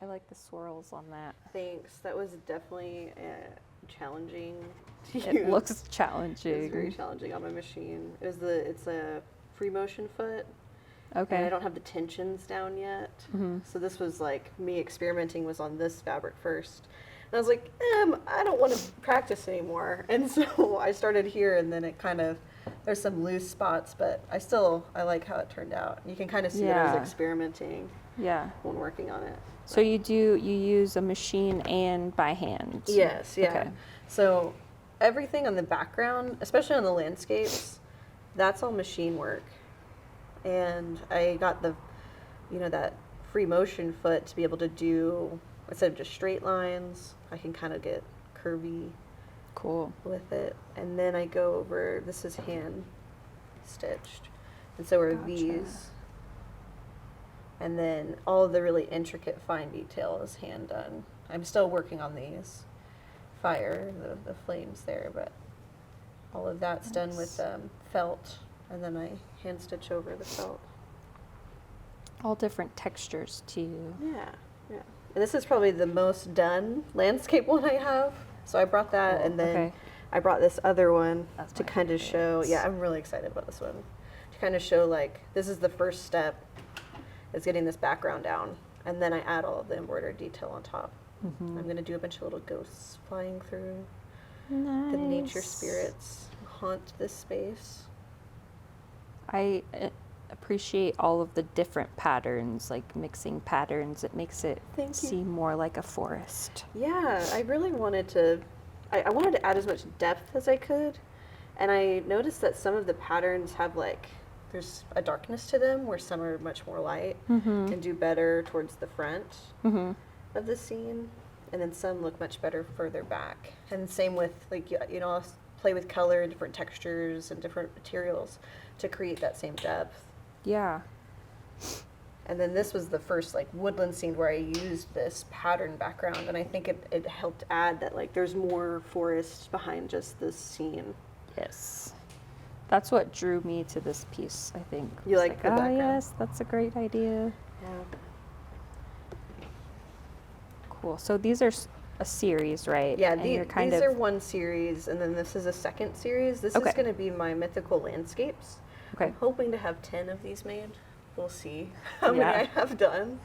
I like the swirls on that. Thanks. That was definitely challenging to use. It looks challenging. It was very challenging on my machine. It's a free motion foot. Okay. And I don't have the tensions down yet. Mm-hmm. So this was like me experimenting was on this fabric first. And I was like, I don't want to practice anymore. And so I started here, and then it kind of, there's some loose spots, but I like how it turned out. You can kind of see that I was experimenting when working on it. So you use a machine and by hand? Yes, yeah. Okay. So everything on the background, especially on the landscapes, that's all machine work. And I got that free motion foot to be able to do, instead of just straight lines, I can kind of get curvy with it. And then I go over, this is hand stitched. And so are these. And then all of the really intricate fine detail is hand done. I'm still working on these the flames there, but all of that's done with felt, and then I hand stitch over the felt. All different textures too. Yeah. And this is probably the most done landscape one I have. So I brought that, and then I brought this other one to kind of show. Yeah, I'm really excited about this one. To kind of show, like, this is the first step, is getting this background down, and then I add all of the embroidered detail on top. Mm-hmm. I'm going to do a bunch of little ghosts flying through. Nice. The nature spirits haunt this space. I appreciate all of the different patterns, like mixing patterns. It makes it seem more like a forest. Yeah, I really wanted to, I wanted to add as much depth as I could, and I noticed that some of the patterns have there's a darkness to them where some are much more light and do better towards the front of the scene, and then some look much better further back. And same with I'll play with color, different textures and different materials to create that same depth. Yeah. And then this was the first woodland scene where I used this pattern background, and I think it helped add that there's more forest behind just this scene. Yes. That's what drew me to this piece, I think. You like the background? Yes, that's a great idea. Yeah. Cool. So these are a series, right? Yeah, these are one series, and then this is a second series. This is going to be my mythical landscapes. Okay. I'm hoping to have 10 of these made. We'll see how many I have done,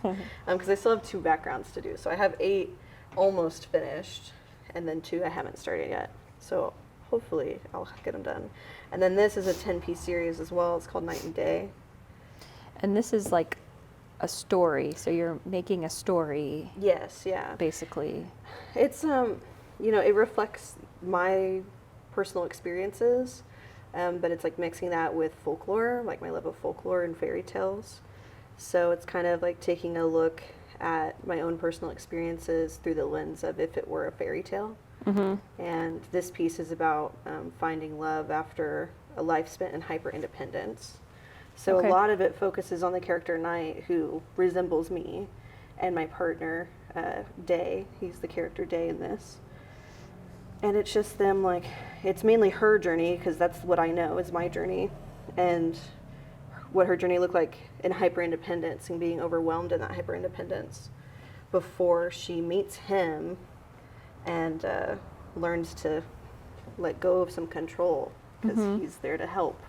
because I still have 2 backgrounds to do. So I have 8 almost finished, and then 2 I haven't started yet. So hopefully I'll get them done. And then this is a 10-piece series as well. It's called Night and Day. And this is like a story. So you're making a story. Yes, yeah. Basically. It's, it reflects my personal experiences, but it's mixing that with folklore, my love of folklore and fairy tales. So it's kind of taking a look at my own personal experiences through the lens of if it were a fairy tale. Mm-hmm. And this piece is about finding love after a life spent in hyper-independence. So a lot of it focuses on the character Night, who resembles me, and my partner, Day. He's the character Day in this. And it's just them, it's mainly her journey, because that's what I know is my journey, and what her journey looked like in hyper-independence and being overwhelmed in that hyper-independence before she meets him and learns to let go of some control, because he's there to help.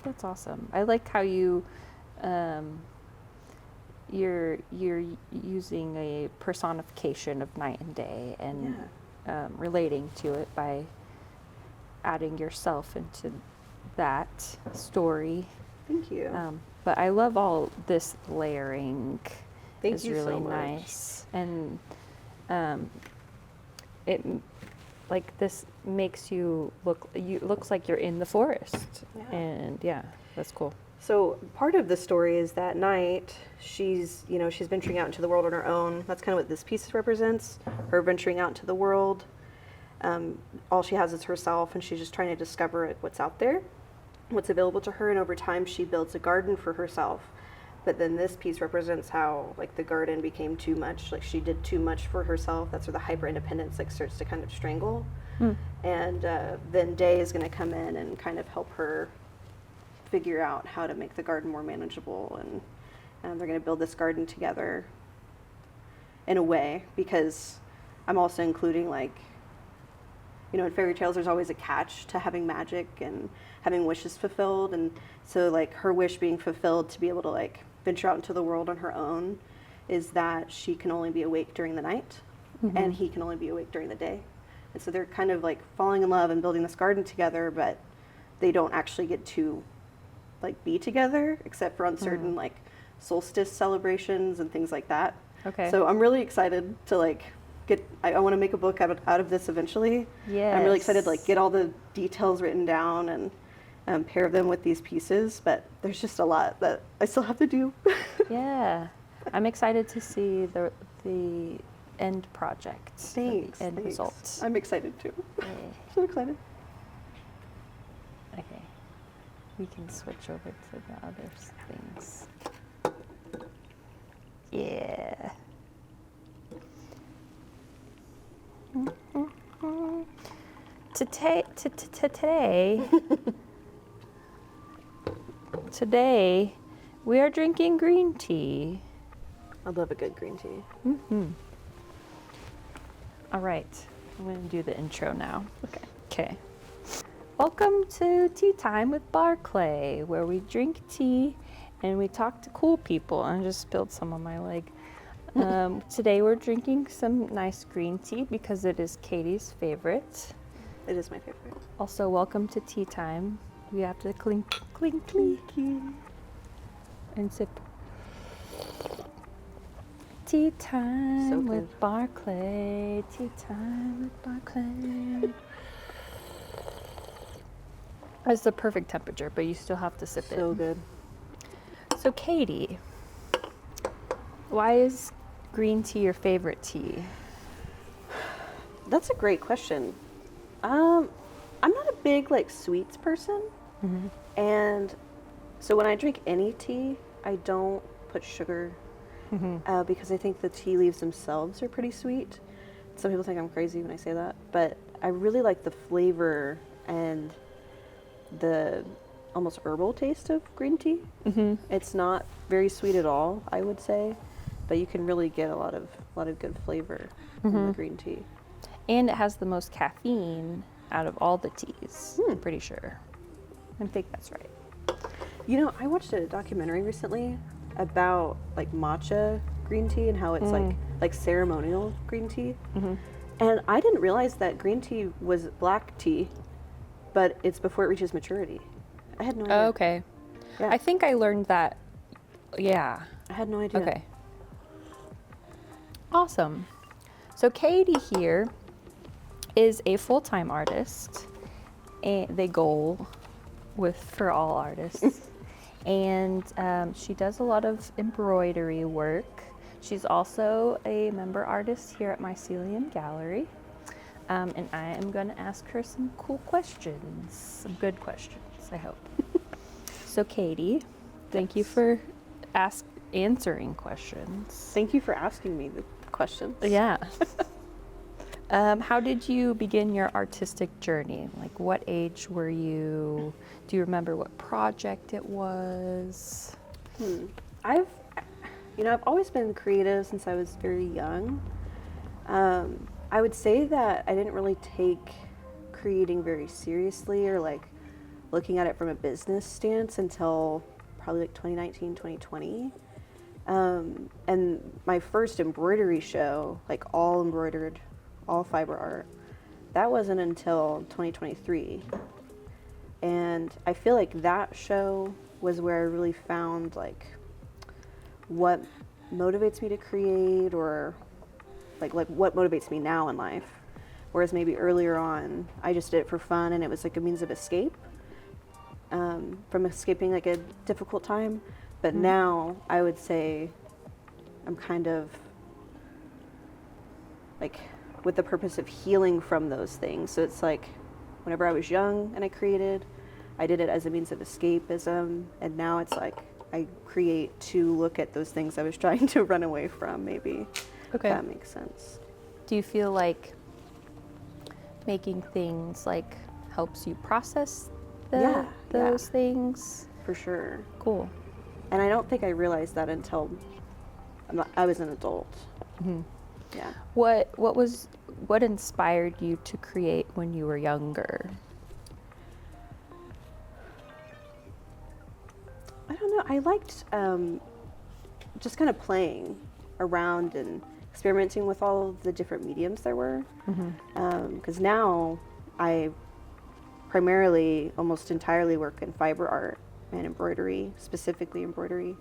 That's awesome. I like how you're using a personification of night and day and relating to it by adding yourself into that story. Thank you. But I love all this layering. Thank you really so much. Nice. And it this makes you looks like you're in the forest. Yeah. And that's cool. So part of the story is that Night, she's venturing out into the world on her own. That's kind of what this piece represents, her venturing out into the world. All she has is herself, and she's just trying to discover what's out there, what's available to her, and over time she builds a garden for herself. But then this piece represents how the garden became too much, she did too much for herself. That's where the hyper-independence starts to kind of strangle. And then Day is going to come in and kind of help her figure out how to make the garden more manageable, and they're going to build this garden together. in a way, because I'm also including, like, you know, in fairy tales, there's always a catch to having magic and having wishes fulfilled. And so, like, her wish being fulfilled to be able to, like, venture out into the world on her own is that she can only be awake during the night and he can only be awake during the day. And so they're kind of, like, falling in love and building this garden together, but they don't actually get to, like, be together except for on certain, like, solstice celebrations and things like that. Okay. So I'm really excited to, like, I want to make a book out of this eventually. Yes. I'm really excited to, like, get all the details written down and pair them with these pieces, but there's just a lot that I still have to do. Yeah. I'm excited to see the end project. Thanks. The end thanks. result. I'm excited too. Yeah. So excited. Okay. We can switch over to the other things. Yeah. Today, we are drinking green tea. I love a good green tea. All right, I'm going to do the intro now. Okay. Okay. Welcome to Tea Time with Barclay, where we drink tea and we talk to cool people. I just spilled some on my leg. Today we're drinking some nice green tea because it is Katie's favorite. It is my favorite. Also, welcome to Tea Time. We have to clink, clink, clink, and sip. Tea time So with good. Barclay. Tea time with Barclay. It's the perfect temperature, but you still have to sip it. So good. So, Katie, why is green tea your favorite tea? That's a great question. I'm not a big, like, sweets person. And so when I drink any tea, I don't put sugar because I think the tea leaves themselves are pretty sweet. Some people think I'm crazy when I say that, but I really like the flavor and the almost herbal taste of green tea. It's not very sweet at all, I would say, but you can really get a lot of good flavor from the green tea. And it has the most caffeine out of all the teas, I'm pretty sure. I think that's right. You know, I watched a documentary recently about, like, matcha green tea and how it's like ceremonial green tea. And I didn't realize that green tea was black tea, but it's before it reaches maturity. I had no idea. Oh, okay. Yeah. I think I learned that. Yeah. I had no idea. Okay. Awesome. So Katie here is a full-time artist, and the goal for all artists. And she does a lot of embroidery work. She's also a member artist here at Mycelium Gallery. And I am going to ask her some cool questions, some good questions, I hope. So Katie, thank you for answering questions. Thank you for asking me the questions. Yeah. How did you begin your artistic journey? Like, what age were you? Do you remember what project it was? I've always been creative since I was very young. I would say that I didn't really take creating very seriously or, like, looking at it from a business stance until probably, like, 2019, 2020. And my first embroidery show, like, all embroidered, all fiber art, that wasn't until 2023. And I feel like that show was where I really found, like, what motivates me to create, or like what motivates me now in life. Whereas maybe earlier on, I just did it for fun and it was like a means of escape from escaping, like, a difficult time. But now I would say I'm kind of like with the purpose of healing from those things. So it's like whenever I was young and I created, I did it as a means of escapism, and now it's like I create to look at those things I was trying to run away from, maybe. Okay. If that makes sense. Do you feel like making things, like, helps you process those things? For sure. Cool. And I don't think I realized that until I was an adult. Yeah. What inspired you to create when you were younger? I don't know. I liked just kind of playing around and experimenting with all of the different mediums there were. Because now I primarily, almost entirely work in fiber art and embroidery, specifically embroidery.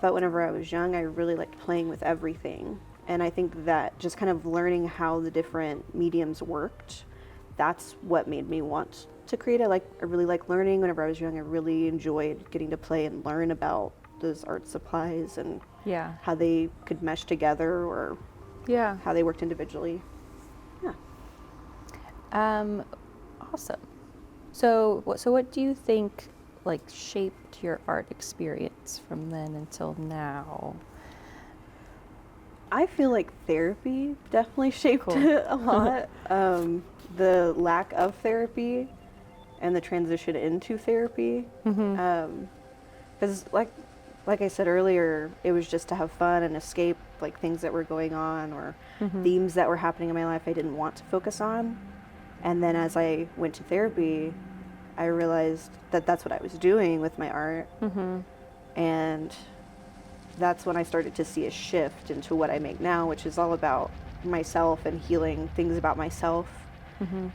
But whenever I was young, I really liked playing with everything. And I think that just kind of learning how the different mediums worked, that's what made me want to create. I really like learning. Whenever I was young, I really enjoyed getting to play and learn about those art supplies and Yeah. how they could mesh together or Yeah. how they worked individually. Yeah. Awesome. So what do you think like shaped your art experience from then until now? I feel like therapy definitely shaped Cool. it a lot. The lack of therapy and the transition into therapy. Because like I said earlier, it was just to have fun and escape like things that were going on or themes that were happening in my life I didn't want to focus on. And then as I went to therapy, I realized that that's what I was doing with my art. And that's when I started to see a shift into what I make now, which is all about myself and healing things about myself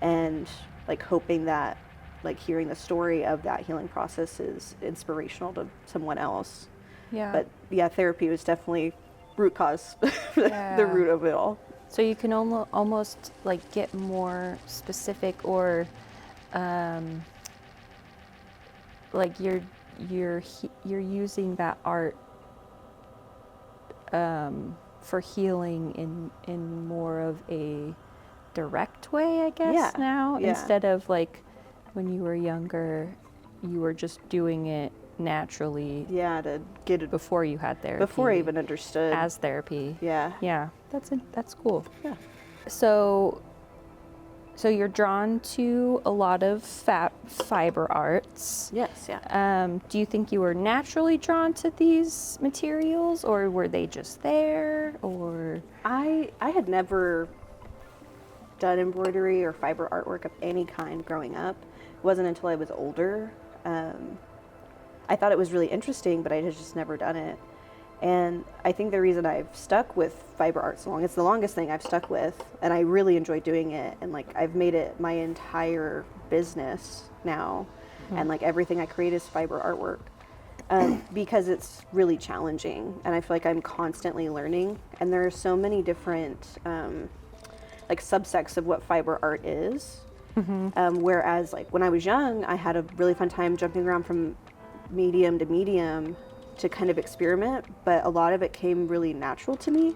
and like hoping that like hearing the story of that healing process is inspirational to someone else. Yeah. But yeah, therapy was definitely root cause, the root of it all. So you can almost like get more specific or like you're using that art for healing in more of a direct way, I guess, Yeah, now, yeah. instead of like when you were younger, you were just doing it naturally Yeah, to get it before you had therapy. before I even understood. As therapy. Yeah. Yeah, that's cool. Yeah. So you're drawn to a lot of fiber arts. Yes, yeah. Do you think you were naturally drawn to these materials, or were they just there, or? I had never done embroidery or fiber artwork of any kind growing up. It wasn't until I was older. I thought it was really interesting, but I had just never done it. And I think the reason I've stuck with fiber art so long, it's the longest thing I've stuck with, and I really enjoy doing it. And like I've made it my entire business now, and like everything I create is fiber artwork. Because it's really challenging, and I feel like I'm constantly learning. And there are so many different like subsects of what fiber art is. Whereas like when I was young, I had a really fun time jumping around from medium to medium to kind of experiment, but a lot of it came really natural to me.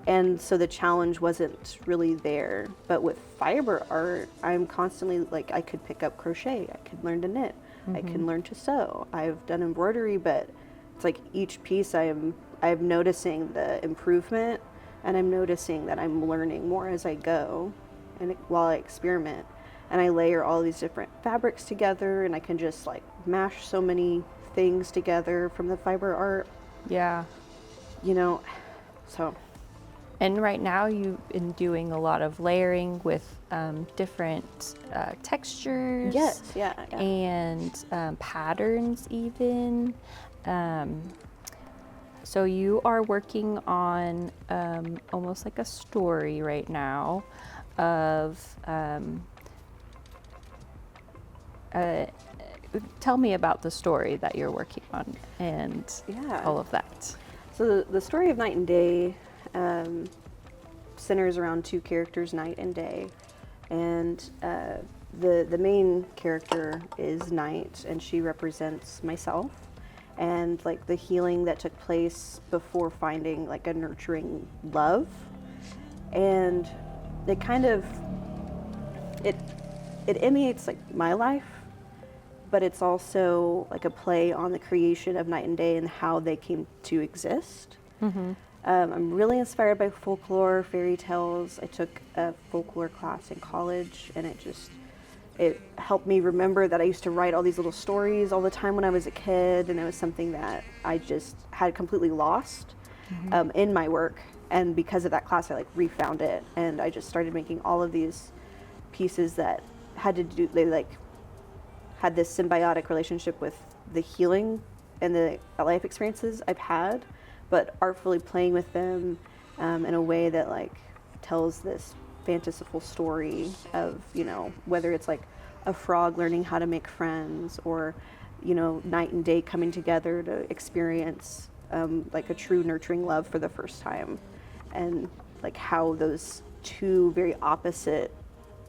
And so the challenge wasn't really there. But with fiber art, I'm constantly like, I could pick up crochet, I could learn to knit, I can learn to sew. I've done embroidery, but it's like each piece I'm noticing the improvement, and I'm noticing that I'm learning more as I go and while I experiment. And I layer all these different fabrics together, and I can just like mash so many things together from the fiber art, Yeah. you know, so. And right now you've been doing a lot of layering with different textures. Yes, yeah. And patterns even. So you are working on almost like a story right now of, tell me about the story that you're working on and all of that. So the story of Night and Day centers around two characters, Night and Day. And the main character is Night, and she represents myself and like the healing that took place before finding like a nurturing love. And it kind of, it emulates like my life, but it's also like a play on the creation of Night and Day and how they came to exist. I'm really inspired by folklore, fairy tales. I took a folklore class in college, and it helped me remember that I used to write all these little stories all the time when I was a kid, and it was something that I just had completely lost in my work. And because of that class, I like refound it, and I just started making all of these pieces that had to do, they like had this symbiotic relationship with the healing and the life experiences I've had, but artfully playing with them in a way that like tells this fanciful story of, you know, whether it's like a frog learning how to make friends, or, you know, night and day coming together to experience like a true nurturing love for the first time, and like how those two very opposite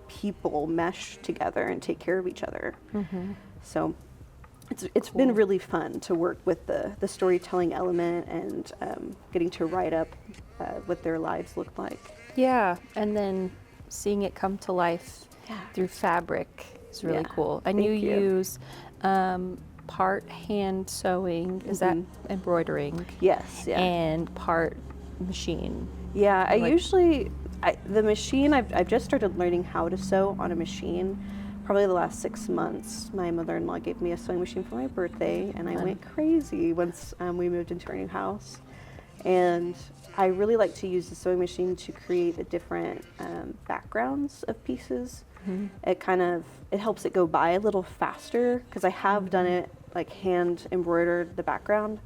people mesh together and take care of each other. So it's been really fun to work with the storytelling element, and getting to write up what their lives look like. Yeah, and then seeing it come to life through fabric is really cool. And you use part hand sewing, is that embroidering? Yes, yeah. And part machine. Yeah, I usually, the machine, I've just started learning how to sew on a machine probably the last 6 months. My mother-in-law gave me a sewing machine for my birthday, and I went crazy once we moved into our new house. And I really like to use the sewing machine to create the different backgrounds of pieces. It kind of, it helps it go by a little faster, because I have done it like hand embroidered the background,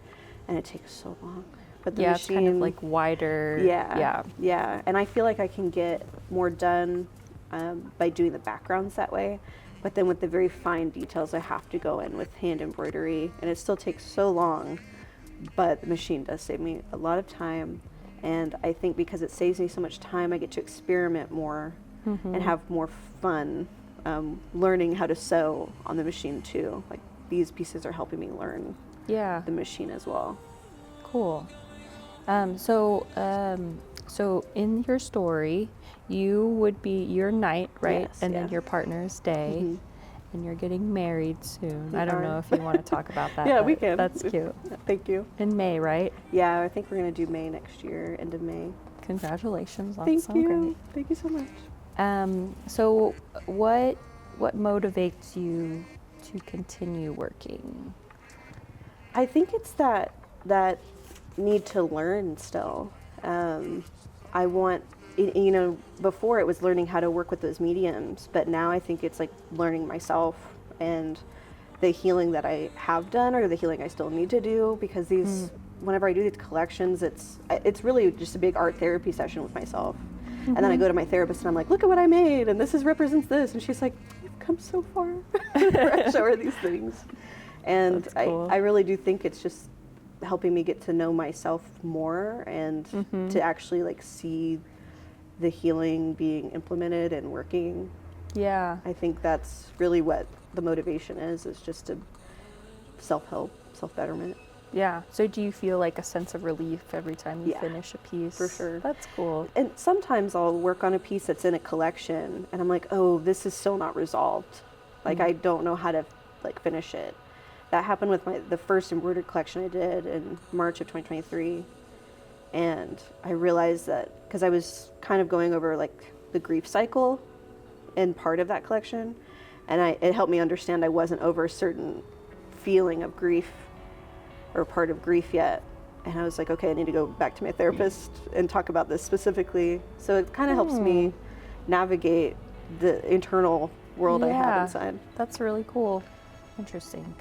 and it takes so long. But the machine, it's kind of like wider. Yeah. And I feel like I can get more done by doing the backgrounds that way. But then with the very fine details, I have to go in with hand embroidery, and it still takes so long. But the machine does save me a lot of time, and I think because it saves me so much time, I get to experiment more and have more fun learning how to sew on the machine too. Like, these pieces are helping me learn the machine as well. Cool. So in your story, you would be your night, right? Yes, and then your partner's day, and you're getting married soon. We I don't are. know if you want to talk about that. Yeah, but we can. That's cute. Thank you. In May, right? Yeah, I think we're going to do May next year, end of May. Congratulations. That's Thank so you. great. Thank you so much. So what motivates you to continue working? I think it's that need to learn still. I want, you know, before it was learning how to work with those mediums, but now I think it's like learning myself and the healing that I have done, or the healing I still need to do, because these, whenever I do these collections, it's really just a big art therapy session with myself. And then I go to my therapist and I'm like, look at what I made, and this represents this, and she's like, you've come so far. I show her these things. And cool. I really do think it's just helping me get to know myself more, and to actually like see the healing being implemented and working. Yeah. I think that's really what the motivation is just to self-help, self-betterment. Yeah. So do you feel like a sense of relief every time you finish a piece? For sure. That's cool. And sometimes I'll work on a piece that's in a collection and I'm like, oh, this is still not resolved. Like, I don't know how to like finish it. That happened with the first embroidered collection I did in March of 2023. And I realized that because I was kind of going over like the grief cycle in part of that collection, and it helped me understand I wasn't over a certain feeling of grief or part of grief yet. And I was like, okay, I need to go back to my therapist and talk about this specifically. So it kind of helps me navigate the internal world I have inside. That's really cool. Interesting.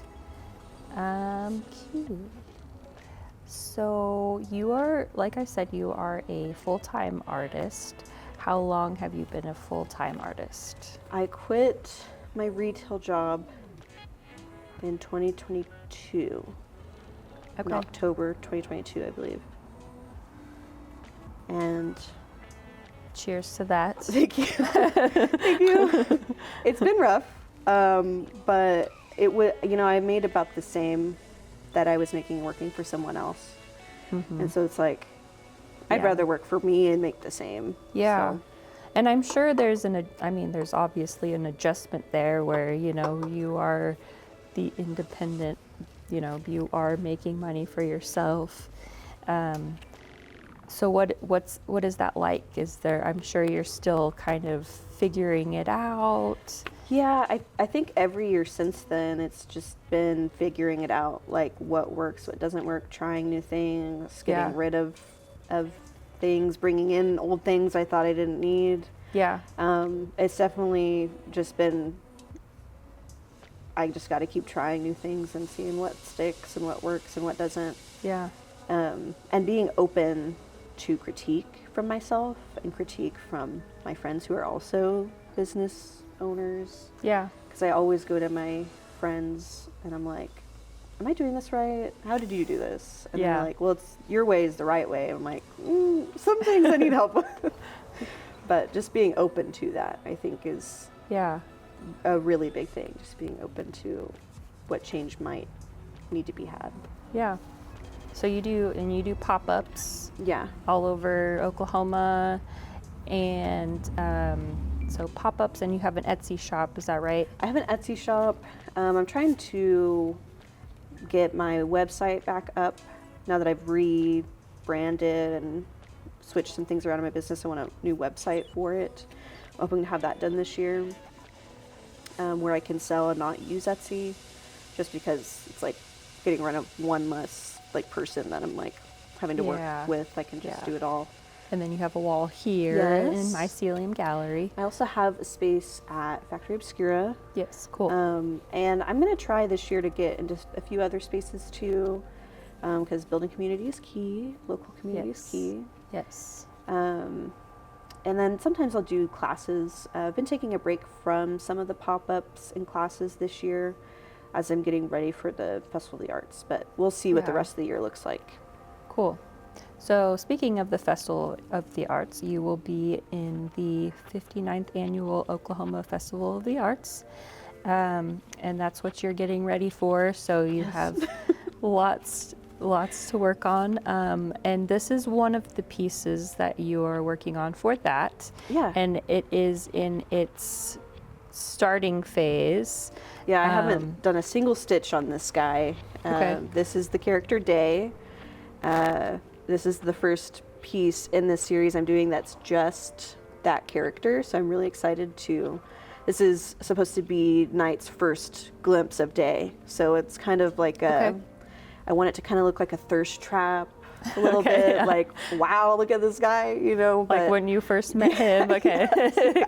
Cute. So you are, like I said, you are a full-time artist. How long have you been a full-time artist? I quit my retail job in 2022. Okay. In October 2022, I believe. And cheers to that. Thank you. Thank you. It's been rough, but it would, you know, I made about the same that I was making working for someone else. And so it's like, I'd rather work for me and make the same. Yeah. So. And I'm sure there's there's obviously an adjustment there where, you know, you are the independent, you know, you are making money for yourself. So what is that like? I'm sure you're still kind of figuring it out. Yeah, I think every year since then, it's just been figuring it out, like what works, what doesn't work, trying new things, getting rid of things, bringing in old things I thought I didn't need. Yeah. It's definitely just been, I just got to keep trying new things and seeing what sticks and what works and what doesn't. Yeah. And being open to critique from myself and critique from my friends who are also business owners. Yeah. Because I always go to my friends and I'm like, am I doing this right? How did you do this? And Yeah. they're like, well, it's your way is the right way. I'm like, some things I need help with. But just being open to that, I think, is Yeah. a really big thing. Just being open to what change might need to be had. Yeah. So you do pop-ups Yeah. all over Oklahoma, and so pop-ups, and you have an Etsy shop, is that right? I have an Etsy shop. I'm trying to get my website back up now that I've rebranded and switched some things around in my business. I want a new website for it. I'm hoping to have that done this year, where I can sell and not use Etsy, just because it's like getting rid of one less like person that I'm like having to Yeah. work with. I can just Yeah. do it all. And then you have a wall here in Yes. Mycelium Gallery. I also have a space at Factory Obscura. Yes, cool. And I'm going to try this year to get into a few other spaces too, because building community is key, local community is Yes. key. Yes. And then sometimes I'll do classes. I've been taking a break from some of the pop-ups and classes this year as I'm getting ready for the Festival of the Arts, but we'll see what the Yeah. rest of the year looks like. Cool. So speaking of the Festival of the Arts, you will be in the 59th Annual Oklahoma Festival of the Arts. And that's what you're getting ready for. So you have lots to work on. And this is one of the pieces that you are working on for that. Yeah. And it is in its starting phase. Yeah, I haven't done a single stitch on this guy. Okay. This is the character Day. This is the first piece in this series I'm doing that's just that character, so I'm really excited to. This is supposed to be Night's first glimpse of Day, so it's kind of like a. Okay. I want it to kind of look like a thirst trap a little Okay, bit, yeah. like, wow, look at this guy, you know. Like but- when you first met him. Okay.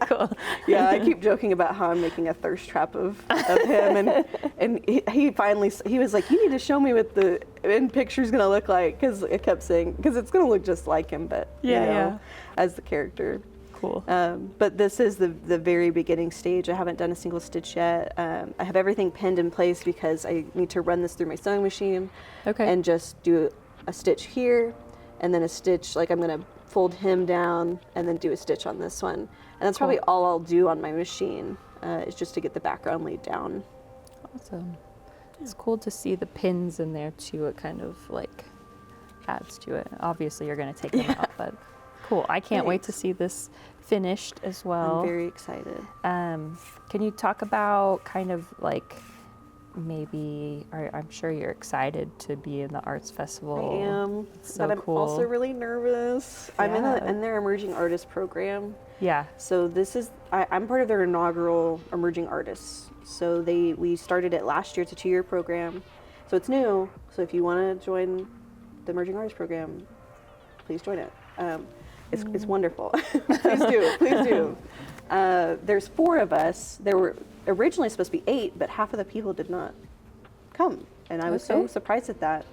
Cool. yeah, I keep joking about how I'm making a thirst trap of him, and he finally, he was like, you need to show me what the end picture's gonna look like, because I kept saying, because it's gonna look just like him, but Yeah, you know, yeah. as the character. Cool. But this is the very beginning stage. I haven't done a single stitch yet. I have everything pinned in place because I need to run this through my sewing machine, Okay. and just do a stitch here, and then a stitch, like I'm gonna fold him down and then do a stitch on this one. And that's Cool. probably all I'll do on my machine, is just to get the background laid down. Awesome. It's cool to see the pins in there too. It kind of like adds to it. Obviously, you're going to take them out, but cool. I can't wait to Thanks. see this finished as well. I'm very excited. Can you talk about kind of like maybe, or I'm sure you're excited to be in the arts festival. I am, So but I'm cool. also really nervous. I'm Yeah. in their emerging artist program. Yeah. So this is, I'm part of their inaugural emerging artists. So we started it last year. It's a 2-year program. So it's new. So if you want to join the emerging artist program, please join it. It's wonderful. Please do. There's 4 of us. There were originally supposed to be 8, but half of the people did not come. And I was so Okay. surprised at that.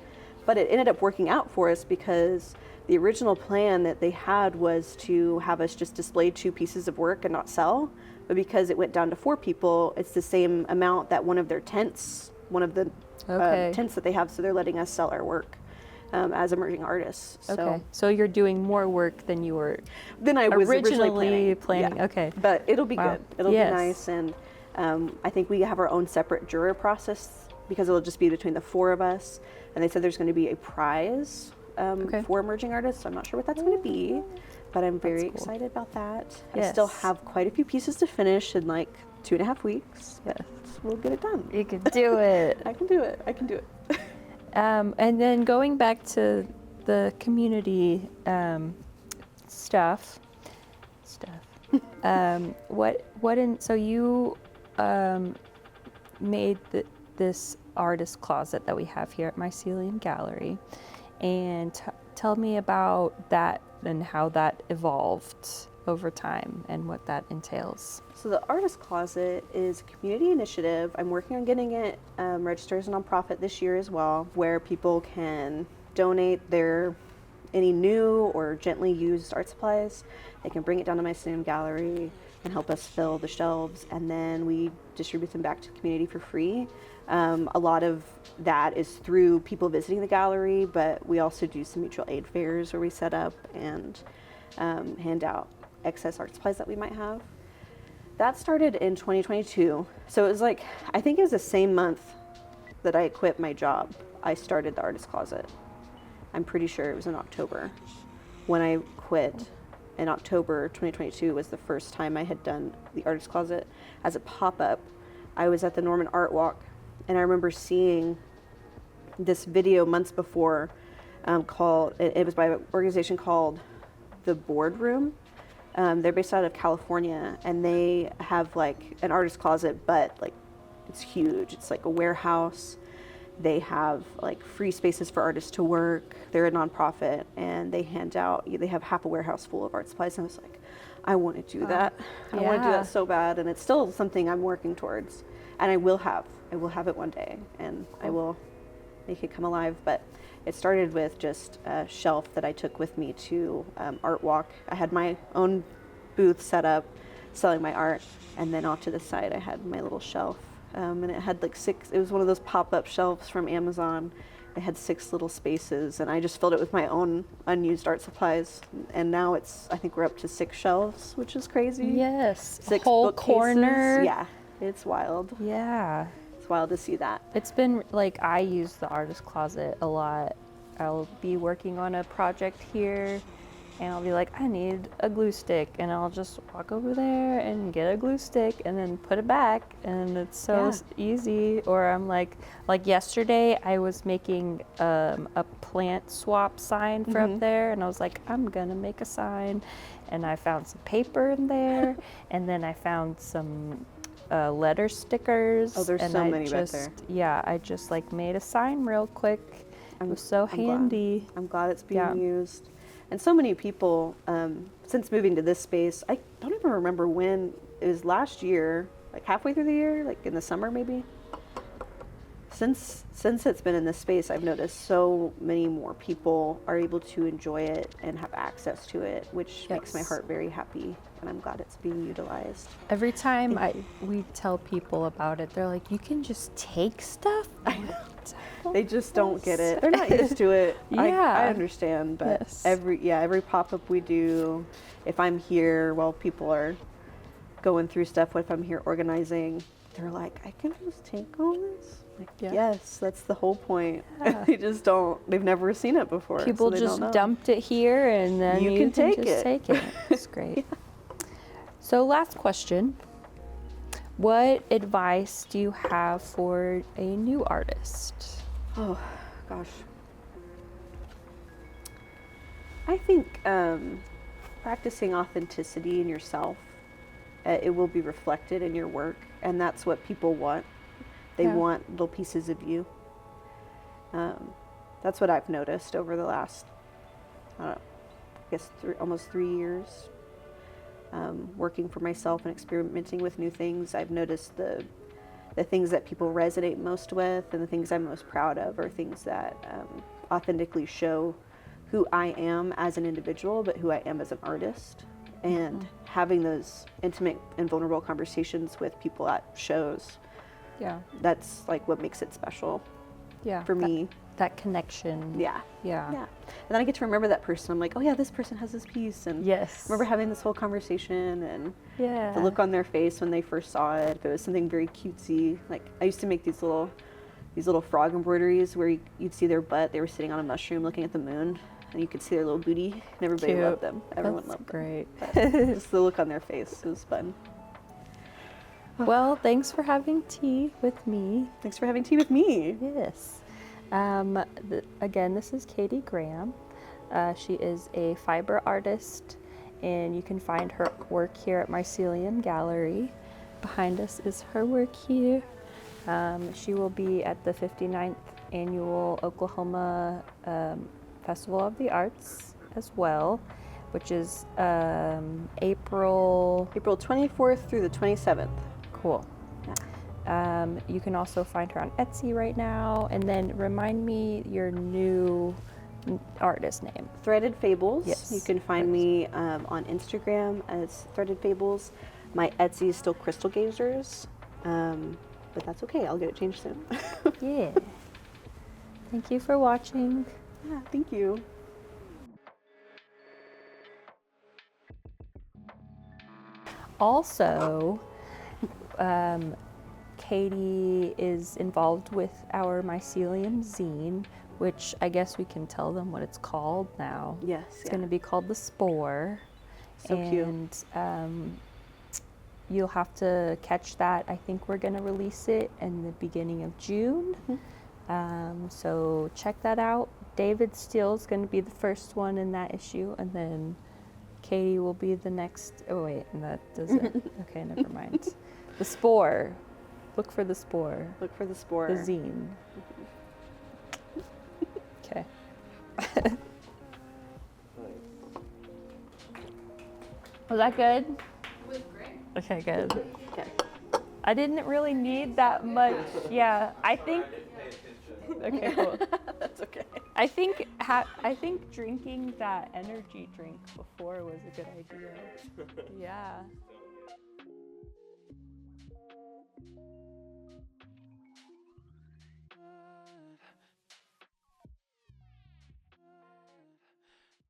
But it ended up working out for us because the original plan that they had was to have us just display 2 pieces of work and not sell. But because it went down to 4 people, it's the same amount that one of their tents, one of the Okay. tents that they have, so they're letting us sell our work as emerging artists. So Okay. So you're doing more work than you were then I was originally planning. Yeah. Okay. But it'll be Wow. good. It'll Yes. be nice. And I think we have our own separate juror process because it'll just be between the 4 of us. And they said there's going to be a prize Okay. for emerging artists. I'm not sure what that's going to be, but I'm very cool. excited about that. I still Yes. have quite a few pieces to finish in like 2.5 weeks, but we'll get it done. You can do it. I can do it. I can do it. And then going back to the community stuff. So you made this artist closet that we have here at Mycelium Gallery, and tell me about that and how that evolved over time and what that entails. So the Artist Closet is a community initiative. I'm working on getting it registered as a nonprofit this year as well, where people can donate their any new or gently used art supplies. They can bring it down to Mycelium Gallery and help us fill the shelves, and then we distribute them back to the community for free. A lot of that is through people visiting the gallery, but we also do some mutual aid fairs where we set up and hand out excess art supplies that we might have. That started in 2022. So it was like, I think it was the same month that I quit my job, I started the Artist Closet. I'm pretty sure it was in October. When I quit in October 2022 was the first time I had done the Artist Closet as a pop-up. I was at the Norman Art Walk, and I remember seeing this video months before called, it was by an organization called The Boardroom. They're based out of California, and they have like an artist closet, but like it's huge. It's like a warehouse. They have like free spaces for artists to work. They're a nonprofit, and they have half a warehouse full of art supplies. And I was like, I want to do that. I want to do that so bad, and it's still something I'm working towards, and I will have it one day, and I will make it come alive. But it started with just a shelf that I took with me to Art Walk. I had my own booth set up, selling my art, and then off to the side I had my little shelf. And it had like it was one of those pop-up shelves from Amazon. It had 6 little spaces, and I just filled it with my own unused art supplies. And now I think we're up to 6 shelves, which is crazy. Yes, 6 whole bookcases. corner. Yeah, it's wild. Yeah. It's wild to see that. It's been like, I use the Artist Closet a lot. I'll be working on a project here, and I'll be like, I need a glue stick, and I'll just walk over there and get a glue stick and then put it back, and it's so easy. Or I'm like yesterday I was making a plant swap sign for up there, and I was like, I'm gonna make a sign, and I found some paper in there, and then I found some letter stickers. Oh, there's and so many back there. Yeah, I just like made a sign real quick. It was so handy. I'm glad it's being used. And so many people, since moving to this space, I don't even remember when, it was last year, like halfway through the year, like in the summer maybe. Since it's been in this space, I've noticed so many more people are able to enjoy it and have access to it, which makes my heart very happy, and I'm glad it's being utilized. Every time we tell people about it, they're like, you can just take stuff? They just don't get it. They're not used to it. I understand, but every pop-up we do, if I'm here while people are going through stuff, if I'm here organizing, they're like, I can just take all this? Like, yes, that's the whole point. They just don't, they've never seen it before. People so just dumped it here, and then you can take just take it. It's great. So last question. What advice do you have for a new artist? Oh, gosh. I think practicing authenticity in yourself, it will be reflected in your work, and that's what people want. They want little pieces of you. That's what I've noticed over the last, I guess, almost 3 years. Working for myself and experimenting with new things, I've noticed the things that people resonate most with, and the things I'm most proud of are things that authentically show who I am as an individual, but who I am as an artist. And having those intimate and vulnerable conversations with people at shows, that's like what makes it special for me. That connection. Yeah. And then I get to remember that person. I'm like, oh yeah, this person has this piece, and remember having this whole conversation, and the look on their face when they first saw it. If it was something very cutesy, like I used to make these little frog embroideries where you'd see their butt. They were sitting on a mushroom looking at the moon, and you could see their little booty, and everybody loved them. Everyone loved them. Great. Just the look on their face. It was fun. Well, thanks for having tea with me. Thanks for having tea with me. Yes. Again, this is Katie Graham. She is a fiber artist, and you can find her work here at Mycelium Gallery. Behind us is her work here. She will be at the 59th Annual Oklahoma Festival of the Arts as well. which is April. April 24th through the 27th. Cool. You can also find her on Etsy right now. And then remind me your new artist name. Threaded Fables. Yes. You can find me on Instagram as Threaded Fables. My Etsy is still Crystal Gazers, but that's okay. I'll get it changed soon. Yeah. Thank you for watching. Yeah, thank you. Also, Katie is involved with our Mycelium zine, which I guess we can tell them what it's called now. Yes. It's going to be called The Spore. So cute. And you'll have to catch that. I think we're going to release it in the beginning of June. So check that out. David Steele's going to be the first one in that issue, and then Katie will be the next. Oh wait, and that doesn't. Okay, never mind. The Spore. Look for The Spore. Look for The Spore. The zine. Okay. Was that good? It was great. Okay, good. Okay. I didn't really need that much. Yeah, I think. Okay, cool. That's okay. I think drinking that energy drink before was a good idea. Yeah.